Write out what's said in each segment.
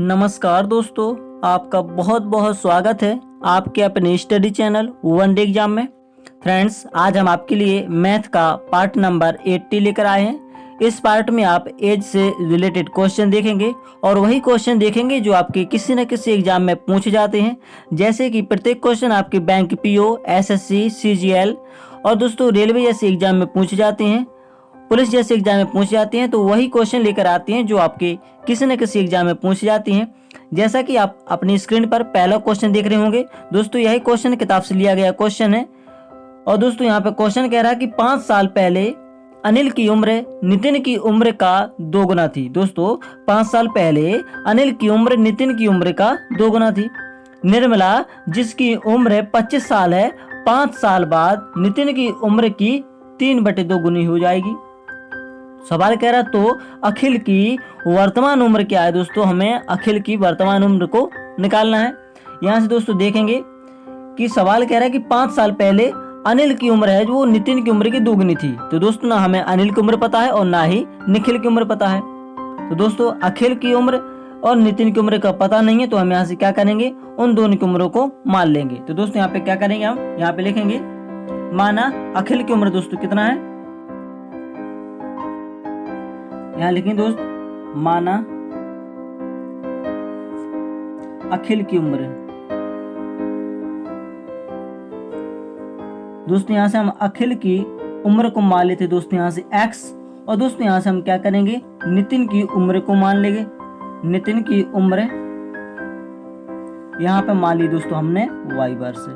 नमस्कार दोस्तों, आपका बहुत बहुत स्वागत है आपके अपने study channel one day exam में। फ्रेंड्स, आज हम आपके लिए मैथ का पार्ट नंबर 80 लेकर आए हैं। इस पार्ट में आप एज से रिलेटेड क्वेश्चन देखेंगे और वही क्वेश्चन देखेंगे जो आपके किसी न किसी एग्जाम में पूछे जाते हैं। जैसे कि प्रत्येक क्वेश्चन आपके बैंक पीओ, एसएससी, सीजीएल और दोस्तों रेलवे जैसे एग्जाम में पूछे जाते हैं, पुलिस जैसे एग्जाम में पूछे जाते हैं। तो वही क्वेश्चन लेकर आते हैं जो आपके किसी न किसी एग्जाम में पूछे जाते हैं। जैसा कि आप अपनी स्क्रीन पर पहला क्वेश्चन देख रहे होंगे दोस्तों, यही क्वेश्चन किताब से लिया गया क्वेश्चन है। और दोस्तों यहाँ पे क्वेश्चन कह रहा है कि 5 साल पहले अनिल की उम्र नितिन की उम्र का दोगुना थी। दोस्तों 5 साल पहले अनिल की उम्र नितिन की उम्र का दोगुना थी। निर्मला जिसकी उम्र 25 साल है, 5 साल बाद नितिन की उम्र की 3/2 गुनी हो जाएगी। सवाल कह रहा तो अखिल की वर्तमान उम्र क्या है। दोस्तों हमें अखिल की वर्तमान उम्र को निकालना है। यहाँ से दोस्तों देखेंगे कि सवाल कह रहा है कि 5 साल पहले अनिल की उम्र है जो वो नितिन की उम्र की दोगुनी थी। तो दोस्तों ना हमें अनिल की उम्र पता है और ना ही निखिल की उम्र पता है। तो दोस्तों अखिल की उम्र और नितिन की उम्र का पता नहीं है, तो हम यहाँ से क्या करेंगे, उन दोनों की उम्रों को मान लेंगे। तो दोस्तों यहाँ पे क्या करेंगे, हम यहाँ पे लिखेंगे माना अखिल की उम्र दोस्तों कितना है, यहाँ लिखेंगे दोस्त माना अखिल की उम्र। दोस्तों यहाँ से हम अखिल की उम्र को मान लेते दोस्तों यहाँ से x, और दोस्तों यहाँ से हम क्या करेंगे, नितिन की उम्र को मान लेंगे। नितिन की उम्र यहाँ पे मान ली दोस्तों हमने y वर्ष है।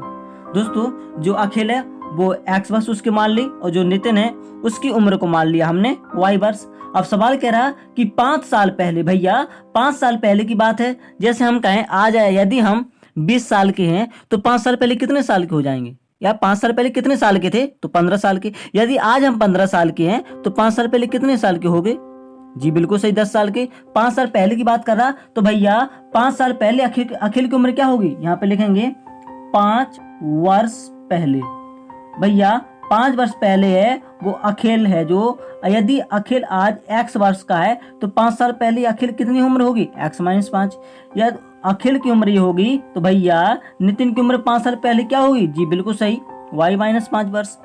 दोस्तों जो अखिल है वो x वर्ष उसके मान ली, और जो नितिन है उसकी उम्र को मान लिया हमने y वर्ष। अब सवाल कह रहा कि 5 साल पहले, भैया 5 साल पहले की बात है। जैसे हम कहें आज यदि हम 20 साल के हैं तो 5 साल पहले कितने साल के हो जाएंगे, या 5 साल पहले कितने साल के थे, तो 15 साल के। यदि आज हम 15 साल के हैं तो 5 साल पहले कितने साल के हो गए, जी बिल्कुल सही 10 साल के। 5 साल पहले की बात कर रहा तो भैया 5 साल पहले अखिल की उम्र क्या होगी, यहाँ पे लिखेंगे 5 वर्ष पहले। भैया 5 वर्ष पहले है वो अखिल है, जो यदि अखिल आज x वर्ष का है तो 5 साल पहले अखिल कितनी उम्र होगी, x - 5। या अखिल की उम्र ये होगी तो भैया नितिन की उम्र 5 साल पहले क्या होगी, जी बिल्कुल सही y - 5 वर्ष।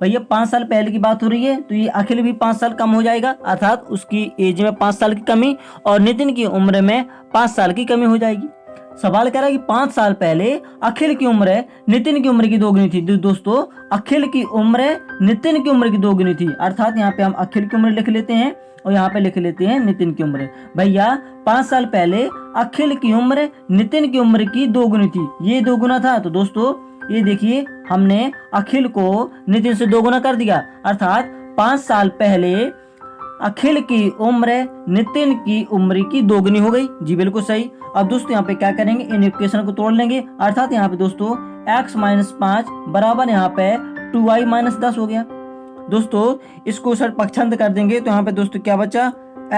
भैया 5 साल पहले की बात हो रही है तो ये अखिल भी 5 साल कम हो जाएगा, अर्थात उसकी एज में 5 साल की कमी और नितिन की उम्र में 5 साल की कमी हो जाएगी। सवाल कह रहा है कि 5 साल पहले अखिल की उम्र नितिन की उम्र की दोगुनी थी। दोस्तों अखिल की उम्र नितिन की उम्र की दोगुनी थी, अर्थात यहाँ पे हम अखिल की उम्र लिख लेते हैं और यहाँ पे लिख लेते हैं नितिन की उम्र। भैया 5 साल पहले अखिल की उम्र नितिन की उम्र की दोगुनी थी, ये दोगुना था। तो दोस्तों ये देखिए हमने अखिल को नितिन से दोगुना कर दिया, अर्थात 5 साल पहले अखिल की उम्र नितिन की उम्र की दोगुनी हो गई, जी बिल्कुल सही। अब दोस्तों यहाँ पे क्या करेंगे, इन इक्वेशन को तोड़ लेंगे, अर्थात यहाँ पे दोस्तों x - 5 बराबर यहाँ पे 2y - 10 हो गया। दोस्तों इसको सर पक्षांतर कर देंगे तो यहाँ पे दोस्तों क्या बचा,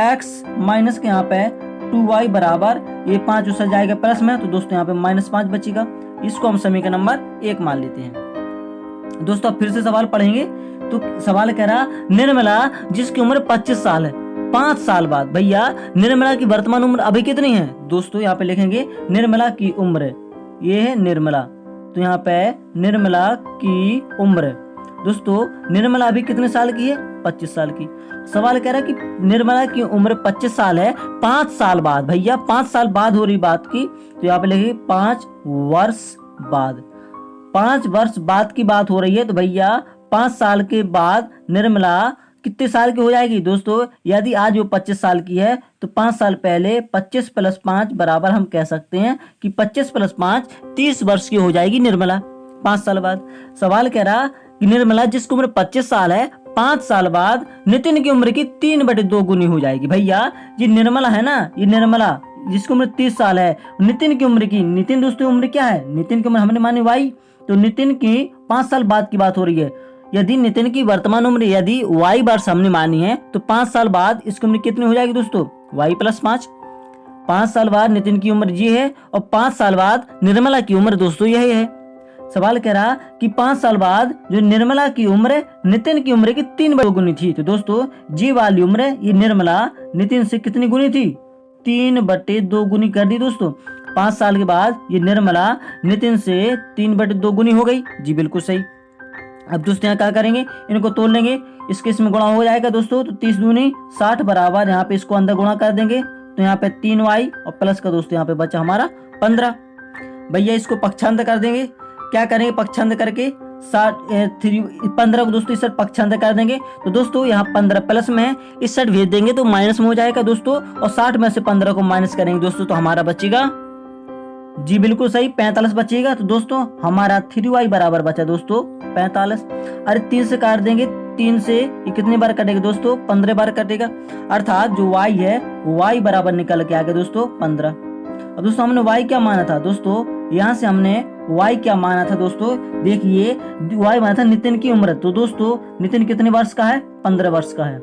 x माइनस के यहाँ पे 2y बराबर ये 5 उससे जाएगा प्लस में, तो दोस्तों यहाँ पे -5 बचेगा। इसको हम समीकरण नंबर 1 मान लेते हैं। दोस्तों अब फिर से सवाल पढ़ेंगे। तो सवाल कह रहा निर्मला जिसकी उम्र 25 साल है, 5 साल बाद। भैया निर्मला की वर्तमान उम्र अभी कितनी है, दोस्तों यहाँ पे लिखेंगे निर्मला की उम्र, ये है निर्मला, तो यहाँ पे निर्मला की उम्र। दोस्तों निर्मला अभी कितने साल की है, 25 साल की। सवाल कह रहा है कि निर्मला की उम्र 25 साल है, 5 साल बाद। भैया 5 साल बाद हो रही बात की, तो यहाँ पे लिखेंगे 5 वर्ष बाद। 5 वर्ष बाद की बात हो रही है, तो भैया 5 साल के बाद निर्मला कितने साल की हो जाएगी। दोस्तों यदि आज वो 25 साल की है तो 5 साल पहले 25 + 5 बराबर हम कह सकते हैं कि 25 + 5 30 वर्ष की हो जाएगी निर्मला 5 साल बाद। सवाल कह रहा कि निर्मला जिसकी उम्र 25 साल है, 5 साल बाद नितिन की उम्र की 3/2 गुनी हो जाएगी। भैया ये निर्मला है ना, ये निर्मला जिसकी उम्र 30 साल है, नितिन की उम्र की, नितिन दोस्तों उम्र क्या है, नितिन की उम्र हमने मानी y, तो नितिन की 5 साल बाद की बात हो रही है। यदि नितिन की वर्तमान उम्र यदि y वर्ष हमने मानी है तो 5 साल बाद इसकी उम्र कितनी हो जाएगी दोस्तों, y + 5। 5 साल बाद नितिन की उम्र ये है और 5 साल बाद निर्मला की उम्र दोस्तों यही है। सवाल कह रहा कि 5 साल बाद जो निर्मला की उम्र नितिन की उम्र की 3 गुनी थी। तो दोस्तों जी वाली उम्र ये निर्मला नितिन से कितनी गुनी थी, 3/2 गुनी कर दी दोस्तों। 5 साल के बाद ये निर्मला नितिन से 3/2 गुनी हो गई। जी बिल्कुल सही। अब दोस्तों यहाँ क्या करेंगे, इनको तोड़ लेंगे, इसके इसमें गुणा हो जाएगा दोस्तों। तो 30 दूनी 60 बराबर यहाँ पे इसको अंदर गुणा कर देंगे, तो यहाँ पे 3y और प्लस का दोस्तों यहाँ पे बचा हमारा 15। भैया इसको पक्षांतर कर देंगे। क्या करेंगे, पक्षांतर करके 15 को दोस्तों इस साइड पक्षांतर कर देंगे। तो दोस्तों यहाँ 15 प्लस में है, इस साइड भेज देंगे तो माइनस में हो जाएगा दोस्तों। और 60 में से 15 को माइनस करेंगे दोस्तों, तो हमारा बचेगा, जी बिल्कुल सही, 45 बचेगा। तो दोस्तों हमारा 3y बराबर बचा दोस्तों 45। अरे 3 से काट देंगे, 3 से ये कितनी बार कटेगा दोस्तों, 15 बार कटेगा। अर्थात जो y है y बराबर निकल के आ गया दोस्तों 15। अब दोस्तों हमने y क्या माना था दोस्तों, यहाँ से हमने y क्या माना था दोस्तों, देखिए y माना था नितिन की उम्र। तो दोस्तों नितिन कितने वर्ष का है, 15 वर्ष का है।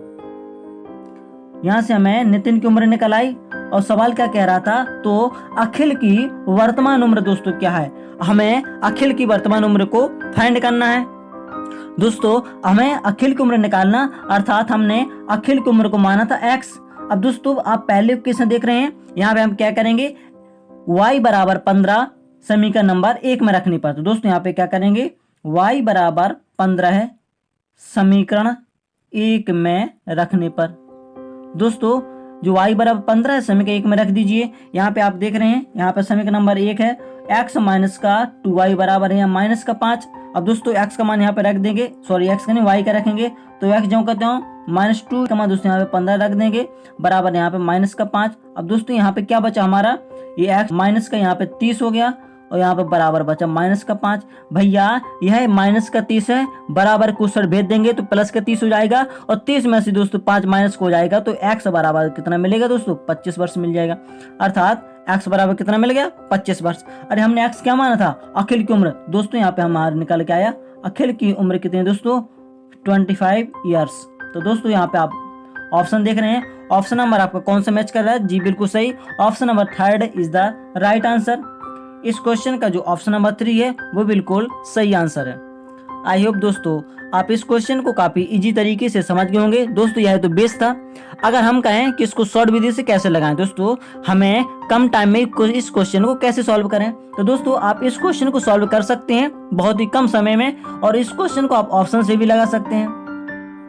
यहाँ से हमें नितिन की उम्र निकल आई। और सवाल क्या कह रहा था, तो अखिल की वर्तमान उम्र दोस्तों क्या है, हमें अखिल की वर्तमान उम्र को फाइंड करना है दोस्तों। हमें अखिल की उम्र निकालना, अर्थात हमने अखिल की उम्र को माना था x। अब दोस्तों आप पहले क्वेश्चन देख रहे हैं, यहाँ पे हम क्या करेंगे, y बराबर 15 समीकरण नंबर 1 में रखने पर। तो दोस्तों यहाँ पे क्या करेंगे, y बराबर 15 है समीकरण 1 में रखने पर। दोस्तों जो y बराबर 15 है समीकरण 1 में रख दीजिए। यहाँ पे आप देख रहे हैं, यहाँ पे समीकरण नंबर 1 है, x माइनस का 2y बराबर है माइनस का 5। अब दोस्तों x का मान यहाँ पे रख देंगे, सॉरी x का नहीं y का रखेंगे, तो x जो कहते हो -2 का मान दोस्तों यहाँ पे 15 रख देंगे बराबर यहाँ पे माइनस का 5। अब दोस्तों यहाँ पे क्या बचा हमारा, ये x माइनस का यहाँ पे 30 हो गया और यहाँ पे बराबर बचा माइनस का 5। भैया यह माइनस का 30 है, बराबर को साइड भेज देंगे तो प्लस का 30 हो जाएगा और 30 में से दोस्तों 5 माइनस को हो जाएगा, तो x बराबर कितना मिलेगा दोस्तों, 25 वर्ष मिल जाएगा। अर्थात x बराबर कितना मिल गया, 25 वर्ष। अरे हमने x क्या माना था, अखिल की उम्र। दोस्तों यहाँ पे हमारा निकल के आया अखिल की उम्र कितनी दोस्तों, 25 ईयर्स। तो दोस्तों यहाँ पे आप ऑप्शन देख रहे हैं, ऑप्शन नंबर आपका कौन सा मैच कर रहा है, जी बिल्कुल सही, option number 3 is the right answer. इस क्वेश्चन का जो ऑप्शन नंबर 3 है वो बिल्कुल सही आंसर है। आई होप दोस्तों आप इस क्वेश्चन को काफी इजी तरीके से समझ गए होंगे। दोस्तों यह तो बेस था। अगर हम कहें कि इसको शॉर्ट विधि से कैसे लगाएं, दोस्तों हमें कम टाइम में इस क्वेश्चन को कैसे सॉल्व करें, तो दोस्तों आप इस क्वेश्चन को सॉल्व कर सकते हैं बहुत ही कम समय में, और इस क्वेश्चन को आप ऑप्शन से भी लगा सकते हैं।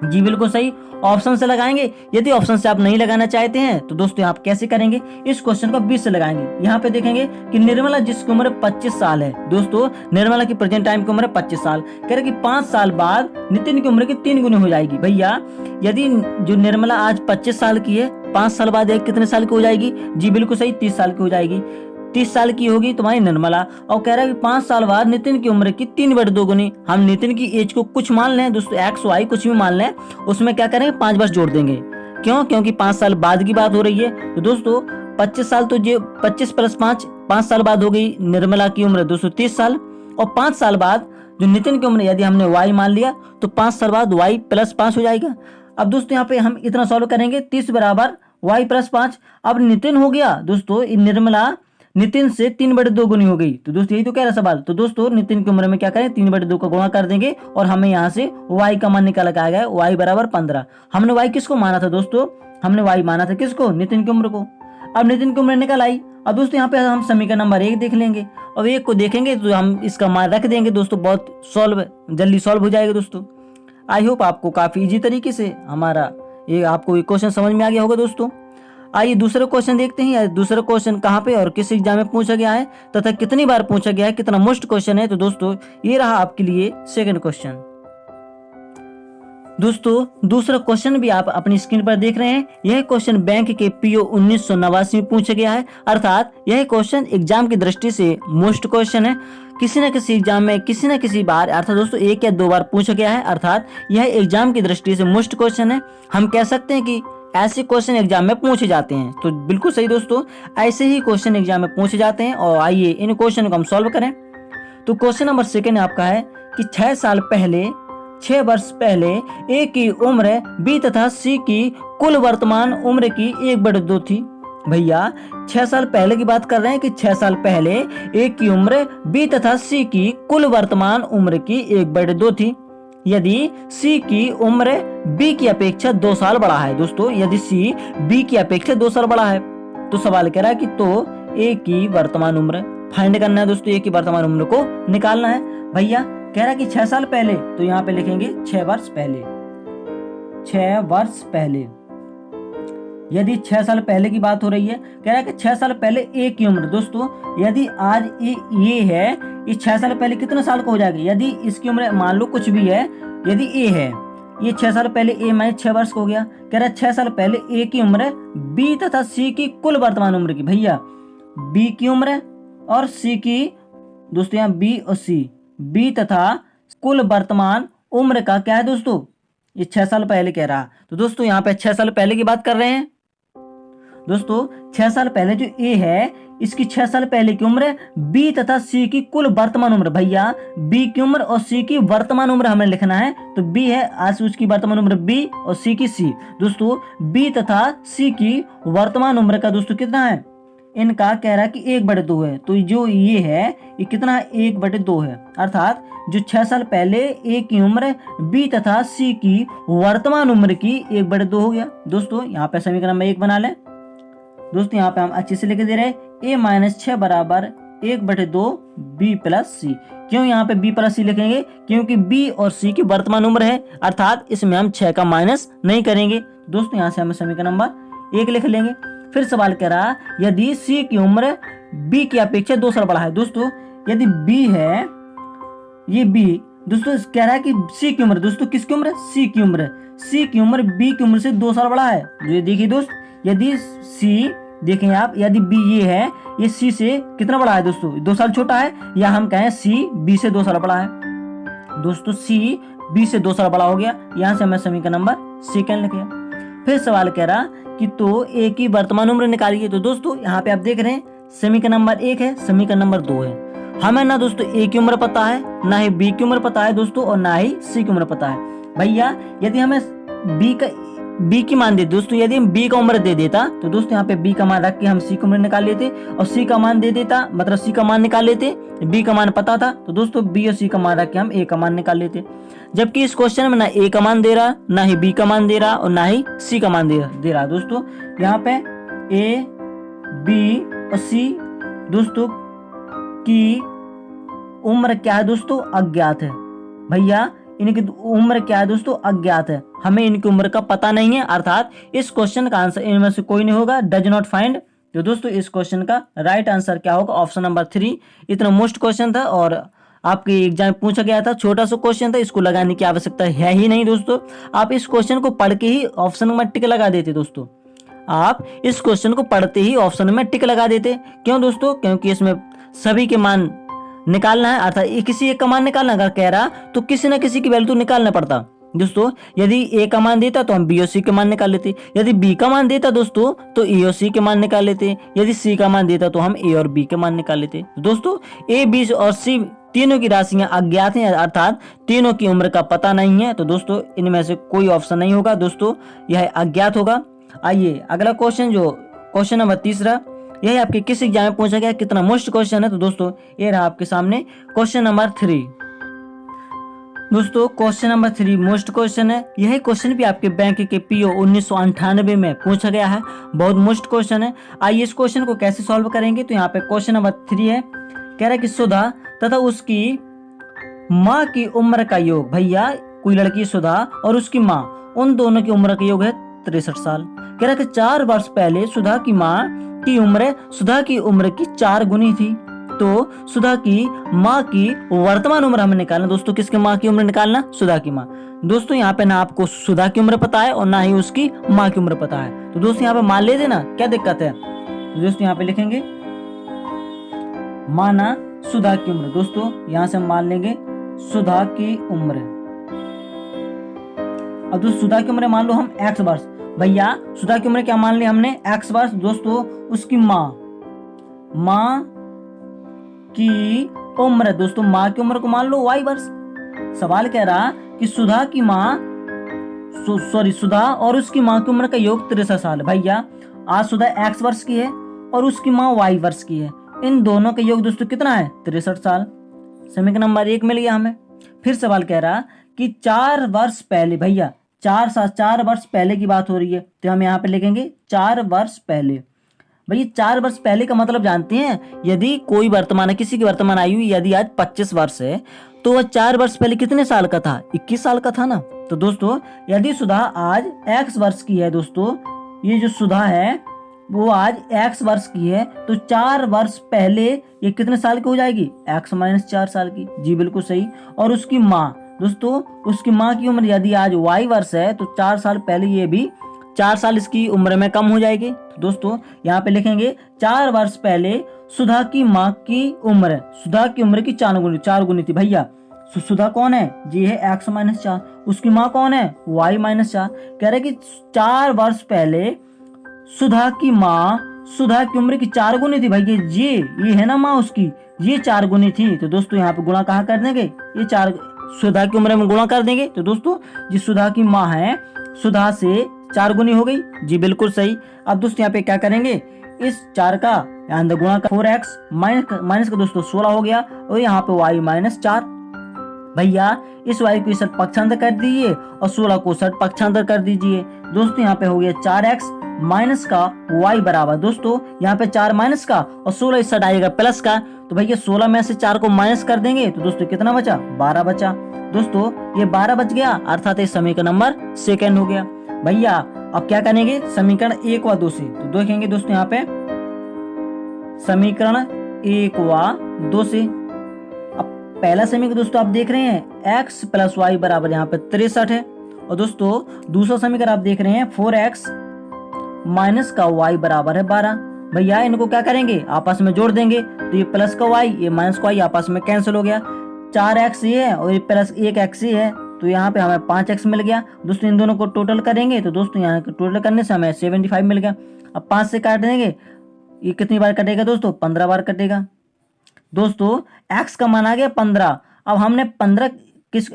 जी बिल्कुल सही, ऑप्शन से लगाएंगे। यदि ऑप्शन से आप नहीं लगाना चाहते हैं तो दोस्तों आप कैसे करेंगे, इस क्वेश्चन को 20 से लगाएंगे। यहाँ पे देखेंगे कि निर्मला जिसकी उम्र 25 साल है, दोस्तों निर्मला की प्रेजेंट टाइम की उम्र 25 साल, कह रहे कि 5 साल बाद नितिन की उम्र की 3 गुनी हो जाएगी। भैया यदि जो निर्मला आज 25 साल की है, 5 साल बाद एक कितने साल की हो जाएगी, जी बिल्कुल सही 30 साल की हो जाएगी। 30 साल की होगी तुम्हारी निर्मला, और कह रहा है कि 5 साल बाद नितिन की उम्र की 3/2 गुनी। हम नितिन की एज को कुछ मान लें दोस्तों, एक्स वाई कुछ भी मान लें, उसमें क्या करेंगे 5 वर्ष जोड़ देंगे। क्यों, क्योंकि 5 साल बाद की बात हो रही है। तो दोस्तों 25 साल तो जो 25 + 5 साल बाद हो गई निर्मला की उम्र दोस्तों 30 साल, और 5 साल बाद जो नितिन की उम्र यदि हमने वाई मान लिया तो 5 साल बाद वाई + 5 हो जाएगा। अब दोस्तों यहाँ पे हम इतना सॉल्व करेंगे, 30 बराबर वाई + 5। अब नितिन हो गया दोस्तों, निर्मला नितिन से 3/2 गुनी हो गई। तो दोस्तों यही तो कह रहा सवाल। तो दोस्तों नितिन की उम्र में क्या करें, 3/2 का गुणा कर देंगे और हमें यहाँ से y का मान निकाल के आ गया, y बराबर 15। हमने y किसको माना था दोस्तों, हमने y माना था किसको, नितिन की उम्र को। अब नितिन की उम्र निकल आई। अब दोस्तों यहाँ पे हम समीकरण नंबर 1 देख लेंगे, और 1 को देखेंगे तो हम इसका मान रख देंगे दोस्तों, बहुत जल्दी सॉल्व हो जाएगा दोस्तों। आई होप आपको काफी इजी तरीके से हमारा ये आपको क्वेश्चन समझ में आ गया होगा दोस्तों। आइए दूसरा क्वेश्चन देखते हैं, दूसरा क्वेश्चन कहाँ पे और किस एग्जाम में पूछा गया है तथा कितनी बार पूछा गया है, कितना मोस्ट क्वेश्चन है। तो दोस्तों ये रहा आपके लिए सेकंड क्वेश्चन। दोस्तों दूसरा क्वेश्चन भी आप अपनी स्क्रीन पर देख रहे हैं। यह क्वेश्चन बैंक के पीओ 1989 में पूछा गया है, अर्थात यह क्वेश्चन एग्जाम की दृष्टि से मोस्ट क्वेश्चन है। किसी न किसी एग्जाम में किसी न किसी बार, अर्थात दोस्तों 1 या 2 बार पूछा गया है, अर्थात यह एग्जाम की दृष्टि से मोस्ट क्वेश्चन है। हम कह सकते हैं कि ऐसे क्वेश्चन एग्जाम में पूछे जाते हैं। तो बिल्कुल सही दोस्तों, ऐसे ही क्वेश्चन एग्जाम में पूछे जाते हैं। और आइए इन क्वेश्चन को हम सॉल्व करें। तो क्वेश्चन नंबर 2 आपका है कि 6 वर्ष पहले ए की उम्र बी तथा सी की कुल वर्तमान उम्र की 1/2 थी। भैया 6 साल पहले की बात कर रहे हैं कि 6 साल पहले ए की उम्र बी तथा सी की कुल वर्तमान उम्र की 1/2 थी। यदि सी की उम्र बी की अपेक्षा 2 साल बड़ा है दोस्तों, यदि सी बी की अपेक्षा 2 साल बड़ा है, तो सवाल कह रहा है कि तो ए की वर्तमान उम्र फाइंड करना है दोस्तों, ए की वर्तमान उम्र को निकालना है। भैया कह रहा है कि 6 साल पहले, तो यहाँ पे लिखेंगे 6 वर्ष पहले, 6 वर्ष पहले। यदि 6 साल पहले की बात हो रही है, कह रहा है कि 6 साल पहले ए की उम्र। दोस्तों यदि आज ये है, ये 6 साल पहले कितने साल का हो जाएगा? यदि इसकी उम्र मान लो कुछ भी है, यदि ए है, ये 6 साल पहले ए माइनस 6 वर्ष का हो गया। कह रहा है 6 साल पहले ए की उम्र बी तथा सी की कुल वर्तमान उम्र की। भैया बी की उम्र और सी की, दोस्तों यहाँ बी और सी, बी तथा कुल वर्तमान उम्र का क्या है दोस्तों? ये 6 साल पहले कह रहा। तो दोस्तों यहाँ पे 6 साल पहले की बात कर रहे हैं। दोस्तों 6 साल पहले जो ए है, इसकी 6 साल पहले की उम्र बी तथा सी की कुल वर्तमान उम्र। भैया बी की उम्र और सी की वर्तमान उम्र हमें लिखना है, तो बी है आज उसकी वर्तमान उम्र बी और सी की सी। दोस्तों बी तथा सी की वर्तमान उम्र का दोस्तों कितना है? इनका कह रहा है कि 1/2 है। तो जो ये है ये कितना है? 1/2 है। अर्थात जो 6 साल पहले ए की उम्र बी तथा सी की वर्तमान उम्र की 1/2 हो गया। दोस्तों यहाँ पे समीकरण में 1 बना लें। दोस्तों यहाँ पे हम अच्छे से लिख दे रहे हैं, a-6 बराबर 1/2 b प्लस सी। क्यों यहाँ पे b प्लस सी लिखेंगे? क्योंकि b और c की वर्तमान उम्र है, अर्थात इसमें हम 6 का माइनस नहीं करेंगे। दोस्तों यहाँ से हम समीकरण नंबर 1 लिख लेंगे। फिर सवाल कह रहा यदि c की उम्र b की अपेक्षा 2 साल बड़ा है। दोस्तों यदि b है, ये b, दोस्तों कह रहा है कि c की उम्र, दोस्तों किसकी उम्र? c की उम्र, c की उम्र b की उम्र से 2 साल बड़ा है। ये देखिए दोस्त, यदि c देखें आप, यदि b ये है, ये c से कितना बड़ा है दोस्तों? 2 साल छोटा है, या हम कहें c b से 2 साल बड़ा है। दोस्तों c b से 2 साल बड़ा हो गया। यहाँ से हमें समीकरण नंबर सेकंड लिखे। फिर सवाल कह रहा कि तो a की वर्तमान उम्र निकालिए। तो दोस्तों यहाँ पे आप देख रहे हैं समीकरण नंबर 1 है, समीकरण नंबर 2 है। हमें ना दोस्तों a की उम्र पता है, ना ही b की उम्र पता है दोस्तों, और ना ही c की उम्र पता है। भैया यदि हमें b की मान दे दोस्तों, यदि हम b का उम्र दे देता तो दोस्तों यहाँ पे b का मान रख के हम c की उम्र निकाल लेते, और c का मान दे देता मतलब c का मान निकाल लेते। b का मान पता था तो दोस्तों b और c का मान रख के हम a का मान निकाल लेते। जबकि इस क्वेश्चन में ना a का मान दे रहा, ना ही b का मान दे रहा, और ना ही c का मान दे रहा। दोस्तों यहाँ पे a, b और c दोस्तों की उम्र क्या है दोस्तों? अज्ञात है। भैया इनकी उम्र क्या है दोस्तों? अज्ञात है। हमें इनकी उम्र का पता नहीं है, अर्थात इस क्वेश्चन का आंसर इनमें से कोई नहीं होगा, डज नॉट फाइंड। तो दोस्तों इस क्वेश्चन का राइट आंसर क्या होगा? Option number 3। इतना मोस्ट क्वेश्चन था और आपके एग्जाम पूछा गया था, छोटा सा क्वेश्चन था, इसको लगाने की आवश्यकता है ही नहीं दोस्तों। आप इस क्वेश्चन को पढ़ के ही ऑप्शन में टिक लगा देते दोस्तों, आप इस क्वेश्चन को पढ़ते ही ऑप्शन में टिक लगा देते। क्यों दोस्तों? क्योंकि इसमें सभी के मान निकालना है, अर्थात किसी एक का मान निकालना अगर कह रहा तो किसी न किसी की वैल्यू तो निकालना पड़ता दोस्तों। यदि ए का मान देता तो हम बी और सी के मान निकाल लेते, यदि बी का मान देता दोस्तों तो ए और सी के मान निकाल लेते, यदि सी का मान देता तो हम ए और बी के मान निकाल लेते। दोस्तों ए, बी और सी तीनों की राशियां अज्ञात हैं, अर्थात तीनों की उम्र का पता नहीं है। तो दोस्तों इनमें से कोई ऑप्शन नहीं होगा दोस्तों, यह अज्ञात होगा। आइए अगला क्वेश्चन, जो क्वेश्चन नंबर 3, यही आपके किस एग्जाम में पूछा गया, कितना मोस्ट क्वेश्चन है। तो दोस्तों ये रहा आपके सामने क्वेश्चन नंबर 3। दोस्तों क्वेश्चन नंबर 3 मोस्ट क्वेश्चन है। यही क्वेश्चन भी आपके बैंक के पीओ 1998 में पूछा गया है, बहुत मोस्ट क्वेश्चन है। आइए इस क्वेश्चन को कैसे सॉल्व करेंगे। तो यहाँ पे क्वेश्चन नंबर 3 है, कह रहा है कि सुधा तथा उसकी माँ की उम्र का योग। भैया कोई लड़की सुधा और उसकी माँ, उन दोनों की उम्र का योग है 63 साल। कह रहा है कि 4 वर्ष पहले सुधा की माँ की उम्र सुधा की उम्र की 4 गुनी थी। तो सुधा की माँ की वर्तमान उम्र हमें निकालना। दोस्तों किसके माँ की उम्र निकालना? सुधा की माँ। दोस्तों यहाँ पे ना आपको सुधा की उम्र पता है और ना ही उसकी माँ की उम्र पता है, तो दोस्तों यहाँ पे मान ले देना, क्या दिक्कत है। तो दोस्तों यहाँ पे लिखेंगे माना सुधा की उम्र। दोस्तों यहाँ से हम मान लेंगे सुधा की उम्र। अब दोस्तों सुधा की उम्र मान लो हम x वर्ष। भैया सुधा की उम्र क्या मान ली हमने? x वर्ष। दोस्तों उसकी माँ की उम्र, दोस्तों माँ की उम्र को मान लो y वर्ष। सवाल कह रहा कि सुधा की माँ सुधा और उसकी माँ की उम्र का योग 63 साल। भैया आज सुधा x वर्ष की है और उसकी माँ y वर्ष की है, इन दोनों का योग दोस्तों कितना है? 63 साल। समीकरण नंबर 1 मिल गया हमें। फिर सवाल कह रहा कि 4 वर्ष पहले, भैया 4 वर्ष पहले की बात हो रही है, तो हम यहाँ पे लिखेंगे 4 वर्ष पहले। भाई 4 वर्ष पहले का मतलब जानते हैं, यदि कोई वर्तमान किसी की वर्तमान आयु यदि आज 25 वर्ष है तो वह 4 वर्ष पहले कितने साल का था, 21 साल का था ना। तो दोस्तों यदि सुधा आज x वर्ष की है दोस्तों, ये जो सुधा है वो आज x वर्ष की है, तो 4 वर्ष पहले ये कितने साल की हो जाएगी, x-4 साल की। जी बिल्कुल सही। और उसकी माँ दोस्तों, उसकी माँ की उम्र यदि आज y वर्ष है तो 4 साल पहले ये भी 4 साल इसकी उम्र में कम हो जाएगी। तो दोस्तों यहाँ पे लिखेंगे 4 वर्ष पहले सुधा की माँ की उम्र, सुधा की उम्र की 4 गुनी थी भैया। सुधा कौन है, जी है x-4, उसकी माँ कौन है, y-4। कह रहे कि 4 वर्ष पहले सुधा की माँ सुधा की उम्र की 4 गुनी थी भैया। ये है ना माँ उसकी, ये 4 गुनी थी। तो दोस्तों यहाँ पे गुणा कहाँ कर देंगे, ये 4 सुधा की उम्र में गुणा कर देंगे। तो दोस्तों जिस सुधा की माँ है सुधा से 4 गुनी हो गई। जी बिल्कुल सही। अब दोस्तों यहाँ पे क्या करेंगे, इस 4 का अंदर गुणा का 4x माइनस का दोस्तों 16 हो गया, और यहाँ पे y-4। भैया इस y को सट पक्षांतर कर दीजिए और 16 को सट पक्षांतर कर दीजिए। दोस्तों यहाँ पे हो गया 4x माइनस का y बराबर, दोस्तों यहाँ पे 4 माइनस का और 16 इस साइड आएगा प्लस का। तो भैया 16 में से 4 को माइनस कर देंगे तो दोस्तों कितना बचा, 12 बचा। दोस्तों ये 12 बच गया, अर्थात इस समीकरण नंबर 2 हो गया। भैया अब क्या करेंगे समीकरण 1 व 2 से, तो देखेंगे दोस्तों यहाँ पे समीकरण 1 व 2 से। अब पहला समीकरण दोस्तों आप देख रहे हैं x + y बराबर यहाँ पे 63 है, और दोस्तों दूसरा समीकरण आप देख रहे हैं 4x माइनस का y बराबर है 12। भैया इनको क्या करेंगे, आपस में जोड़ देंगे, तो ये प्लस का y ये माइनस का y आपस में कैंसिल हो गया। 4x ये है और ये प्लस 1x ये है, तो यहाँ पे हमें 5x मिल गया। दोस्तों इन दोनों को टोटल करेंगे तो दोस्तों यहाँ टोटल करने से हमें 75 मिल गया। अब 5 से काट देंगे, ये कितनी बार कटेगा दोस्तों, 15 बार कटेगा। दोस्तों x का मान आ गया 15। अब हमने 15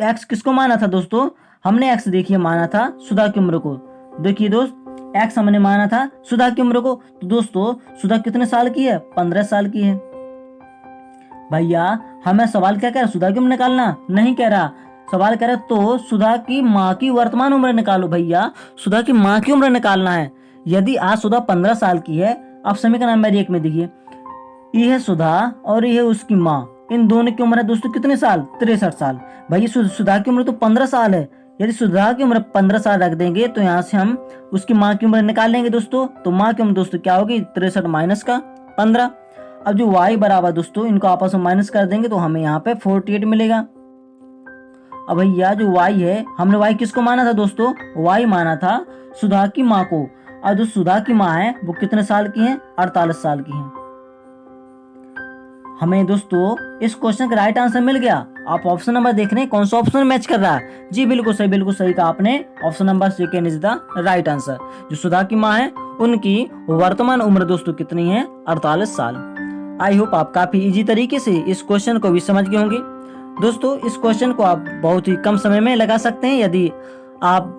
x किसको माना था दोस्तों, हमने x देखिए माना था सुधा की उम्र को। देखिए दोस्त x हमने माना था सुधा की उम्र को, तो दोस्तों सुधा कितने साल की है, 15 साल की है। भैया हमें सवाल क्या कह रहा है, सुधा की उम्र निकालना नहीं कह रहा, सवाल कह रहा है तो सुधा की माँ की वर्तमान उम्र निकालो। भैया सुधा की माँ की उम्र निकालना है। यदि आज सुधा 15 साल की है, अब समीकरण नंबर 1 में देखिए, ये है सुधा और ये है उसकी माँ, इन दोनों की उम्र है दोस्तों कितने साल, 63 साल। भाई सुधा की उम्र तो 15 साल है, यदि सुधा की उम्र 15 साल रख देंगे तो यहाँ से हम उसकी माँ की उम्र निकाल लेंगे दोस्तों। तो माँ की उम्र दोस्तों क्या होगी, 63 माइनस का 15। अब जो y बराबर दोस्तों इनको आपस में माइनस कर देंगे तो हमें यहाँ पे 48 मिलेगा। अब भैया जो y है, हमने y किसको माना था दोस्तों, y माना था सुधा की माँ को। और जो सुधा की माँ है वो कितने साल की है, 48 साल की है। हमें दोस्तों इस क्वेश्चन का राइट आंसर मिल गया। आप ऑप्शन नंबर देख रहे हैं कौन सा ऑप्शन मैच कर रहा है। जी बिल्कुल सही कहा आपने, option number 2 is the right answer. जो सुधा की माँ है उनकी वर्तमान उम्र दोस्तों कितनी है, 48 साल। आई होप आप काफी इजी तरीके से इस क्वेश्चन को भी समझ गए होंगे। दोस्तों इस क्वेश्चन को आप बहुत ही कम समय में लगा सकते हैं। यदि आप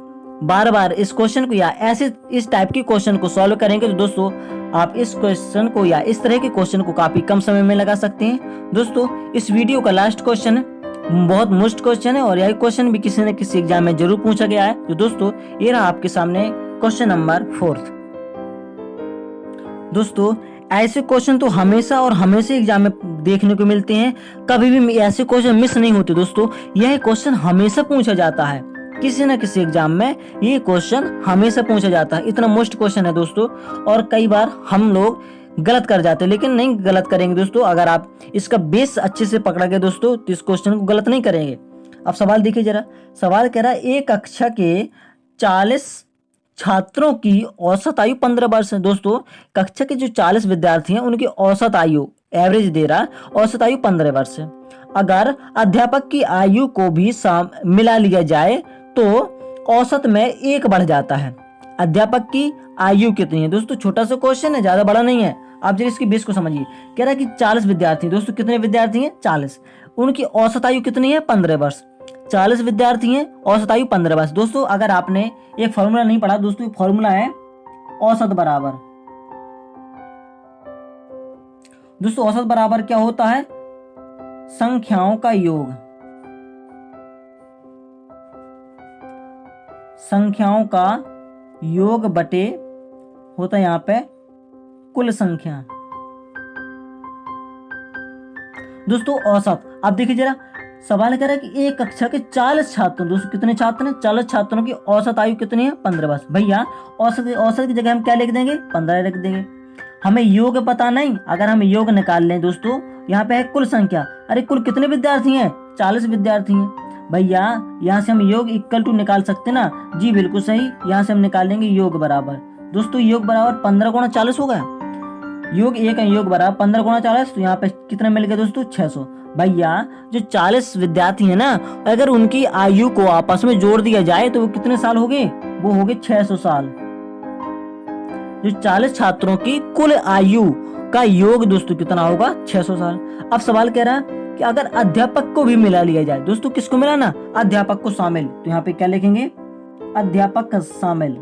बार बार इस क्वेश्चन को या ऐसे इस टाइप के क्वेश्चन को सॉल्व करेंगे तो दोस्तों आप इस क्वेश्चन को या इस तरह के क्वेश्चन को काफी कम समय में लगा सकते हैं। दोस्तों इस वीडियो का लास्ट क्वेश्चन बहुत मोस्ट क्वेश्चन है और यही क्वेश्चन भी किसी न किसी एग्जाम में जरूर पूछा गया है। तो दोस्तों ये रहा आपके सामने क्वेश्चन नंबर 4। दोस्तों ऐसे क्वेश्चन तो हमेशा और हमेशा एग्जाम में देखने को मिलते हैं, कभी भी ऐसे क्वेश्चन मिस नहीं होते दोस्तों। यह क्वेश्चन हमेशा पूछा जाता है, किसी न किसी एग्जाम में ये क्वेश्चन हमेशा पूछा जाता है। इतना मोस्ट क्वेश्चन है दोस्तों, और कई बार हम लोग गलत कर जाते हैं, लेकिन नहीं गलत करेंगे दोस्तों। अगर आप इसका बेस अच्छे से पकड़ा गया दोस्तों तो इस क्वेश्चन को गलत नहीं करेंगे। अब सवाल देखिए जरा, सवाल कह रहा है एक कक्षा के 40 छात्रों की औसत आयु 15 वर्ष है। दोस्तों कक्षा के जो 40 विद्यार्थी हैं उनकी औसत आयु एवरेज दे रहा है, औसत आयु 15 वर्ष है। अगर अध्यापक की आयु को भी मिला लिया जाए तो औसत में 1 बढ़ जाता है। अध्यापक की आयु कितनी है दोस्तों, छोटा सा क्वेश्चन है, ज्यादा बड़ा नहीं है। आप जरा इसकी बेस को समझिए। कह रहा है कि 40 विद्यार्थी, दोस्तों कितने विद्यार्थी हैं, 40, उनकी औसत आयु कितनी है, 15 वर्ष। 40 विद्यार्थी हैं, औसत आयु 15 वर्ष। दोस्तों अगर आपने एक फॉर्मूला नहीं पढ़ा दोस्तों, फॉर्मूला है औसत बराबर। दोस्तों औसत बराबर क्या होता है, संख्याओं का योग, संख्याओं का योग बटे होता है यहाँ पे कुल संख्या। दोस्तों औसत, अब देखिए जरा, सवाल कह रहा है कि एक कक्षा के 40 छात्रों, दोस्तों कितने छात्र हैं? 40 छात्रों की औसत आयु कितनी है? 15 वर्ष। भैया औसत की जगह हम क्या लिख देंगे? 15 लिख देंगे। हमें योग पता नहीं, अगर हम योग निकाल लें दोस्तों, यहाँ पे है कुल संख्या। अरे कुल कितने विद्यार्थी हैं? 40 विद्यार्थी हैं। भैया यहाँ से हम योग इक्वल टू निकाल सकते ना? जी बिल्कुल सही, यहाँ से हम निकाल लेंगे योग बराबर, दोस्तों योग बराबर 15 गुणा 40 होगा। योग 1 है, योग बराबर 15 गुणा 40, तो यहाँ पे कितना मिल गया दोस्तों? 600। भैया जो 40 विद्यार्थी है ना, अगर उनकी आयु को आपस में जोड़ दिया जाए तो वो कितने साल हो गए? वो हो गए 600 साल। जो 40 छात्रों की कुल आयु का योग दोस्तों कितना होगा? 600 साल। अब सवाल कह रहा है कि अगर अध्यापक को भी मिला लिया जाए, दोस्तों किसको मिला ना? अध्यापक को शामिल, तो यहाँ पे क्या लिखेंगे? अध्यापक का शामिल।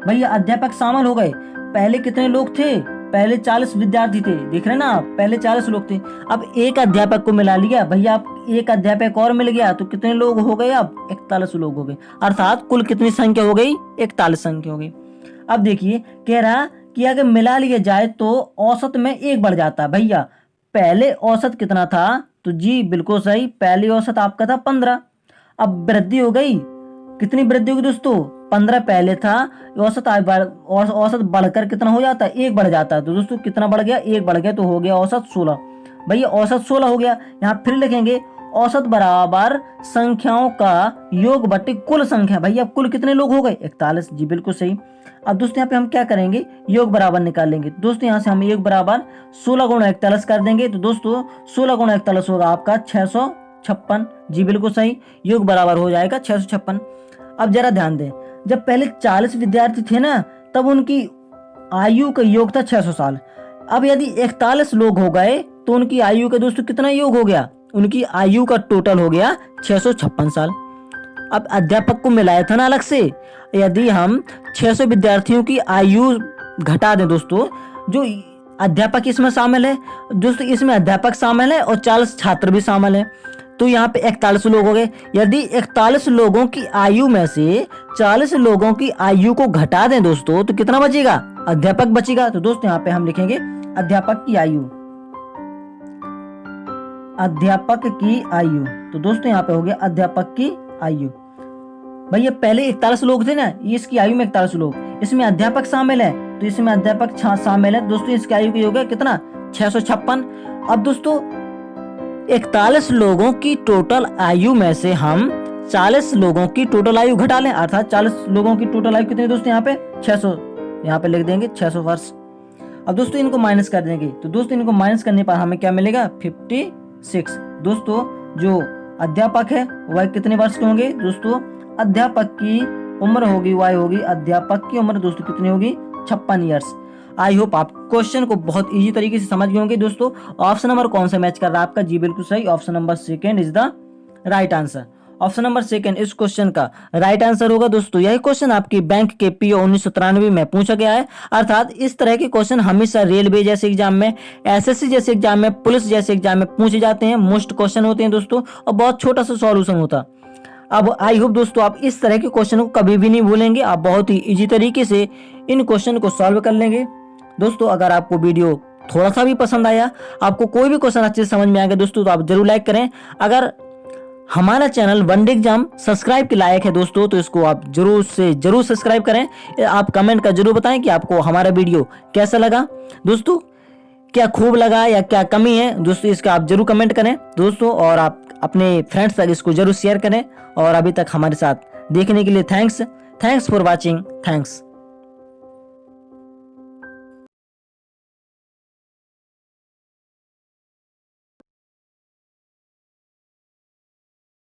भैया अध्यापक शामिल हो गए, पहले कितने लोग थे? पहले 40 विद्यार्थी थे, देख रहे हैं ना आप, पहले 40 लोग थे। अब एक अध्यापक को मिला लिया, भैया आप एक अध्यापक और मिल गया, तो कितने लोग हो गए? अब 41 लोग हो गए, अर्थात कुल कितनी संख्या हो गई? 41 संख्या हो गई। अब देखिए कह रहा कि अगर मिला लिया जाए तो औसत में 1 बढ़ जाता। भैया पहले औसत कितना था? तो जी बिल्कुल सही, पहली औसत आपका था 15। अब वृद्धि हो गई, कितनी वृद्धि होगी दोस्तों? 15 पहले था, औसत बढ़कर कितना हो जाता है? 1 बढ़ जाता है। तो दोस्तों कितना बढ़ गया? 1 बढ़ गया, तो हो गया औसत 16। भैया औसत 16 हो गया। यहाँ फिर लिखेंगे औसत बराबर संख्याओं का योग बटे कुल संख्या। भैया कुल कितने लोग हो गए? 41। जी बिल्कुल सही। अब दोस्तों यहाँ पे हम क्या करेंगे? योग बराबर निकालेंगे। दोस्तों यहाँ से हम योग बराबर 16 गुणा 41 कर देंगे, तो दोस्तों 16 गुणा 41 होगा आपका 656। जी बिल्कुल सही, योग बराबर हो जाएगा 656। अब जरा ध्यान दें, जब पहले 40 विद्यार्थी थे ना, तब उनकी आयु का योग था 600 साल। अब यदि 41 लोग हो गए तो उनकी आयु का दोस्तों कितना योग हो गया? उनकी आयु का टोटल हो गया 656 साल। अब अध्यापक को मिलाया था ना अलग से, यदि हम 600 विद्यार्थियों की आयु घटा दें दोस्तों, जो अध्यापक इसमें शामिल है दोस्तों, इसमें अध्यापक शामिल है और 40 छात्र भी शामिल है, तो यहाँ पे 41 लोग हो गए। यदि 41 लोगों की आयु में से 40 लोगों की आयु को घटा दें दोस्तों, तो कितना बचेगा? अध्यापक बचेगा। तो दोस्तों यहाँ पे हम लिखेंगे अध्यापक की आयु, अध्यापक की आयु। तो दोस्तों यहाँ पे हो गया अध्यापक की आयु। भैया पहले 41 लोग थे ना, ये इसकी आयु में 41 लोग, इसमें अध्यापक शामिल है, तो इसमें अध्यापक शामिल है दोस्तों, इसकी आयु की हो गया कितना? 656। अब दोस्तों 41 लोगों की टोटल आयु में से हम 40 लोगों की टोटल आयु घटा लें, अर्थात 40 लोगों की टोटल आयु कितनी दोस्तों? यहाँ पे 600, यहाँ पे लिख देंगे 600 वर्ष। अब दोस्तों इनको माइनस कर देंगे, तो दोस्तों इनको माइनस करने पर हमें क्या मिलेगा? 56। दोस्तों जो अध्यापक है वह कितने वर्ष के होंगे? दोस्तों अध्यापक की उम्र होगी, वह होगी, अध्यापक की उम्र दोस्तों कितनी होगी? 56 ईयर्स। आई होप आप क्वेश्चन को बहुत इजी तरीके से समझ गए होंगे दोस्तों। ऑप्शन नंबर कौन सा मैच कर रहा है आपका? जी बिल्कुल सही, option number 2 is the right answer. Option number 2 इस क्वेश्चन का राइट आंसर होगा दोस्तों। यही क्वेश्चन आपके बैंक के पीओ 1993 में पूछा गया है। अर्थात इस तरह के क्वेश्चन हमेशा रेलवे जैसे एग्जाम में, एसएससी जैसे एग्जाम में, पुलिस जैसे एग्जाम में पूछे जाते हैं। मोस्ट क्वेश्चन होते हैं दोस्तों, और बहुत छोटा सा सॉल्यूशन होता। अब आई होप दोस्तों आप इस तरह के क्वेश्चन को कभी भी नहीं भूलेंगे, आप बहुत ही इजी तरीके से इन क्वेश्चन को सॉल्व कर लेंगे। दोस्तों अगर आपको वीडियो थोड़ा सा भी पसंद आया, आपको कोई भी क्वेश्चन अच्छे से समझ में आएगा दोस्तों, तो आप जरूर लाइक करें। अगर हमारा चैनल वनडे एग्जाम सब्सक्राइब के लायक है दोस्तों, तो इसको आप जरूर से जरूर सब्सक्राइब करें। आप कमेंट का जरूर बताएं कि आपको हमारा वीडियो कैसा लगा दोस्तों, क्या खूब लगा या क्या कमी है दोस्तों, इसका आप जरूर कमेंट करें दोस्तों, और आप अपने फ्रेंड्स तक इसको जरूर शेयर करें। और अभी तक हमारे साथ देखने के लिए थैंक्स फॉर वॉचिंग। थैंक्स।